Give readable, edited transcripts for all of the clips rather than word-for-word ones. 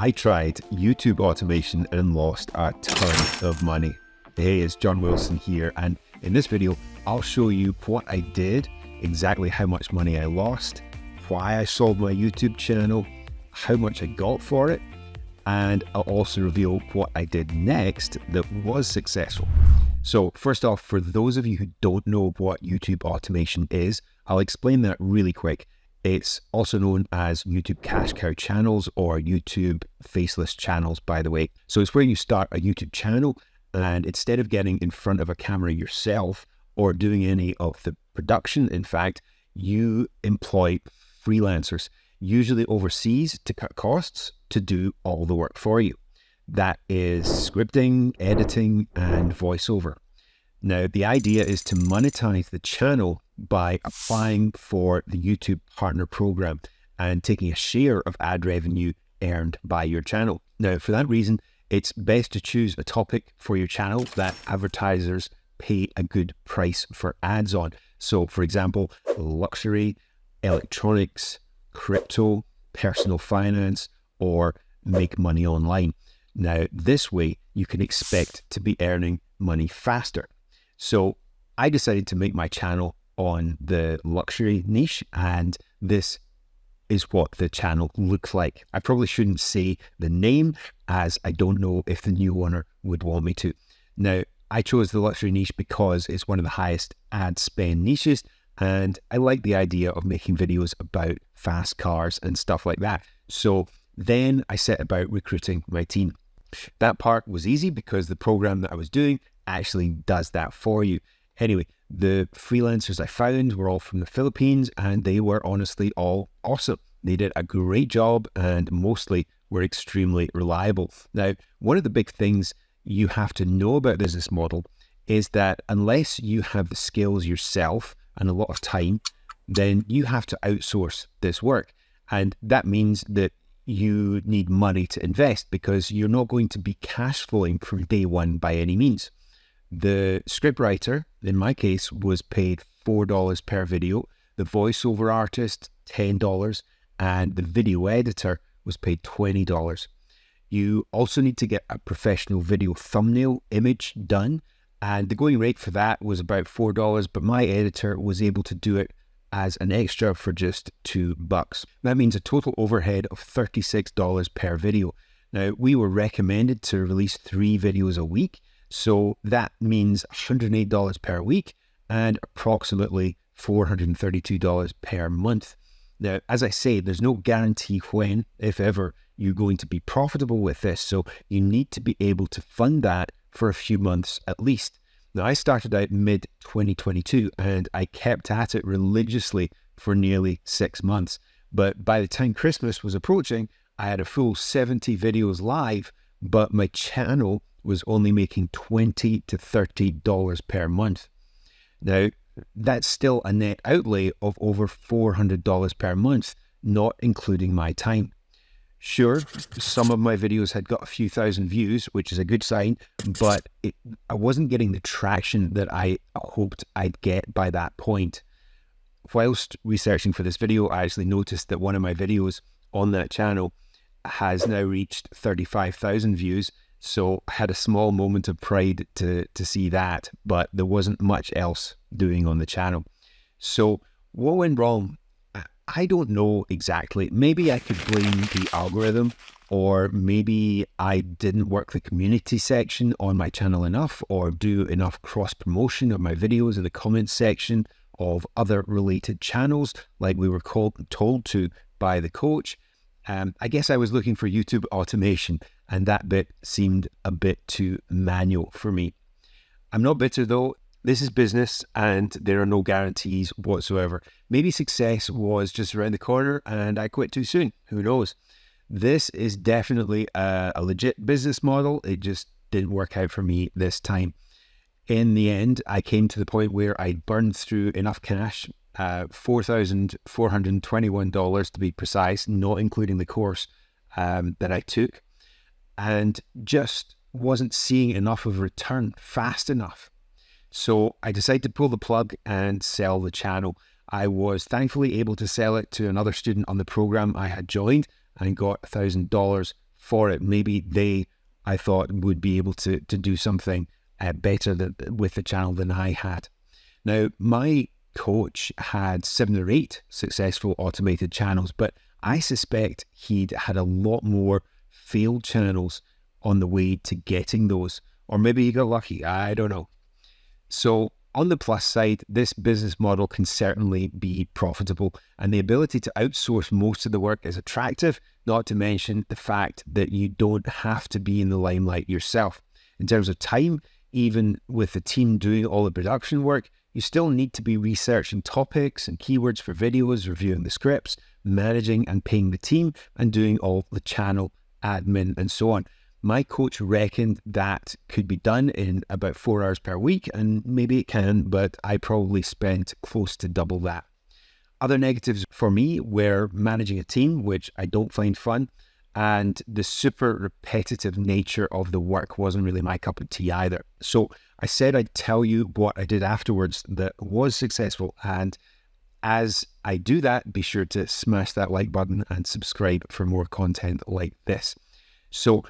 I tried YouTube automation and lost a ton of money. Hey, it's John Wilson here, and in this video, I'll show you what I did, exactly how much money I lost, why I sold my YouTube channel, how much I got for it, and I'll also reveal what I did next that was successful. So first off, for those of you who don't know what YouTube automation is, I'll explain that really quick. It's also known as YouTube cash cow channels or YouTube faceless channels, by the way. So it's where you start a YouTube channel and instead of getting in front of a camera yourself or doing any of the production, in fact, you employ freelancers, usually overseas, to cut costs, to do all the work for you. That is scripting, editing, and voiceover. Now, the idea is to monetize the channel by applying for the YouTube Partner Program and taking a share of ad revenue earned by your channel. Now, for that reason, it's best to choose a topic for your channel that advertisers pay a good price for ads on. So, for example, luxury, electronics, crypto, personal finance, or make money online. Now, this way, you can expect to be earning money faster. So I decided to make my channel on the luxury niche, and this is what the channel looks like. I probably shouldn't say the name, as I don't know if the new owner would want me to. Now, I chose the luxury niche because it's one of the highest ad spend niches, and I like the idea of making videos about fast cars and stuff like that. So then I set about recruiting my team. That part was easy because the program that I was doing actually does that for you. Anyway, the freelancers I found were all from the Philippines, and they were honestly all awesome. They did a great job and mostly were extremely reliable. Now, one of the big things you have to know about this business model is that unless you have the skills yourself and a lot of time, then you have to outsource this work. And that means that you need money to invest because you're not going to be cash flowing from day one by any means. The scriptwriter, in my case, was paid $4 per video, the voiceover artist, $10, and the video editor was paid $20. You also need to get a professional video thumbnail image done, and the going rate for that was about $4, but my editor was able to do it as an extra for just $2. That means a total overhead of $36 per video. Now, we were recommended to release 3 videos a week, so that means $108 per week and approximately $432 per month. Now, as I say, there's no guarantee when, if ever, you're going to be profitable with this, so you need to be able to fund that for a few months at least. Now, I started out mid-2022 and I kept at it religiously for nearly 6 months. But by the time Christmas was approaching, I had a full 70 videos live, but my channel was only making $20 to $30 per month. Now, that's still a net outlay of over $400 per month, not including my time. Sure, some of my videos had got a few thousand views, which is a good sign, but I wasn't getting the traction that I hoped I'd get by that point. Whilst researching for this video, I actually noticed that one of my videos on that channel has now reached 35,000 views, so I had a small moment of pride to see that, but there wasn't much else doing on the channel. So what went wrong? I don't know exactly. Maybe I could blame the algorithm, or maybe I didn't work the community section on my channel enough, or do enough cross promotion of my videos in the comments section of other related channels like we were told to by the coach. I guess I was looking for YouTube automation, and that bit seemed a bit too manual for me. I'm not bitter though. This is business and there are no guarantees whatsoever. Maybe success was just around the corner and I quit too soon. Who knows? This is definitely a legit business model. It just didn't work out for me this time. In the end, I came to the point where I burned through enough cash, $4,421 to be precise, not including the course that I took, and just wasn't seeing enough of a return fast enough. So I decided to pull the plug and sell the channel. I was thankfully able to sell it to another student on the program I had joined and got $1,000 for it. Maybe I thought, would be able to do something better with the channel than I had. Now, my coach had 7 or 8 successful automated channels, but I suspect he'd had a lot more failed channels on the way to getting those. Or maybe he got lucky, I don't know. So on the plus side, this business model can certainly be profitable, and the ability to outsource most of the work is attractive, not to mention the fact that you don't have to be in the limelight yourself. In terms of time, even with the team doing all the production work, you still need to be researching topics and keywords for videos, reviewing the scripts, managing and paying the team, and doing all the channel admin and so on. My coach reckoned that could be done in about 4 hours per week, and maybe it can, but I probably spent close to double that. Other negatives for me were managing a team, which I don't find fun, and the super repetitive nature of the work wasn't really my cup of tea either. So I said I'd tell you what I did afterwards that was successful, and as I do that, be sure to smash that like button and subscribe for more content like this. So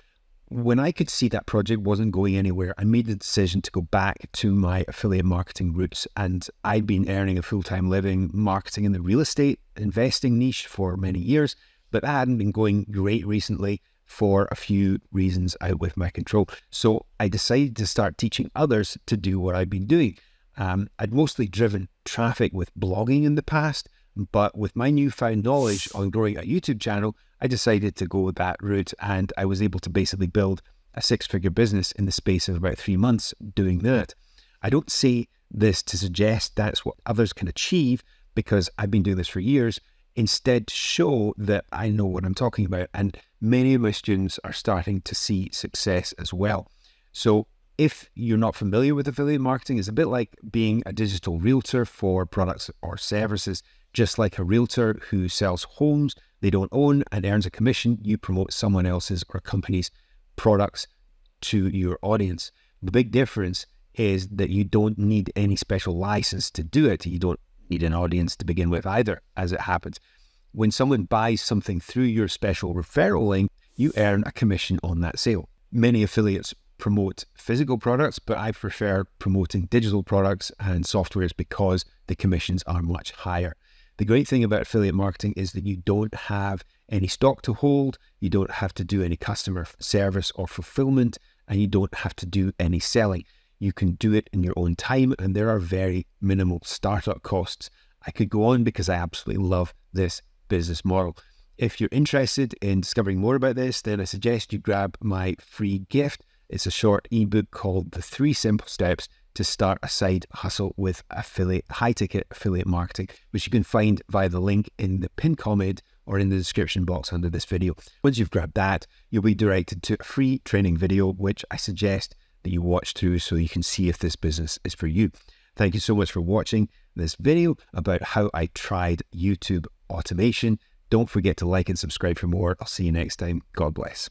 when I could see that project wasn't going anywhere, I made the decision to go back to my affiliate marketing roots. And I'd been earning a full-time living marketing in the real estate investing niche for many years, but that hadn't been going great recently for a few reasons out with my control. So I decided to start teaching others to do what I've been doing. I'd mostly driven traffic with blogging in the past, but with my newfound knowledge on growing a YouTube channel, I decided to go that route, and I was able to basically build a 6-figure business in the space of about 3 months doing that. I don't say this to suggest that's what others can achieve, because I've been doing this for years. Instead, to show that I know what I'm talking about, and many of my students are starting to see success as well. So if you're not familiar with affiliate marketing, it's a bit like being a digital realtor for products or services. Just like a realtor who sells homes they don't own and earns a commission, you promote someone else's or company's products to your audience. The big difference is that you don't need any special license to do it. You don't need an audience to begin with either, as it happens. When someone buys something through your special referral link, you earn a commission on that sale. Many affiliates promote physical products, but I prefer promoting digital products and softwares because the commissions are much higher. The great thing about affiliate marketing is that you don't have any stock to hold, you don't have to do any customer service or fulfillment, and you don't have to do any selling. You can do it in your own time, and there are very minimal startup costs. I could go on because I absolutely love this business model. If you're interested in discovering more about this, then I suggest you grab my free gift. It's a short ebook called The 3 Simple Steps to Start a Side Hustle with High-Ticket Affiliate Marketing, which you can find via the link in the pinned comment or in the description box under this video. Once you've grabbed that, you'll be directed to a free training video, which I suggest that you watch through so you can see if this business is for you. Thank you so much for watching this video about how I tried YouTube automation. Don't forget to like and subscribe for more. I'll see you next time. God bless.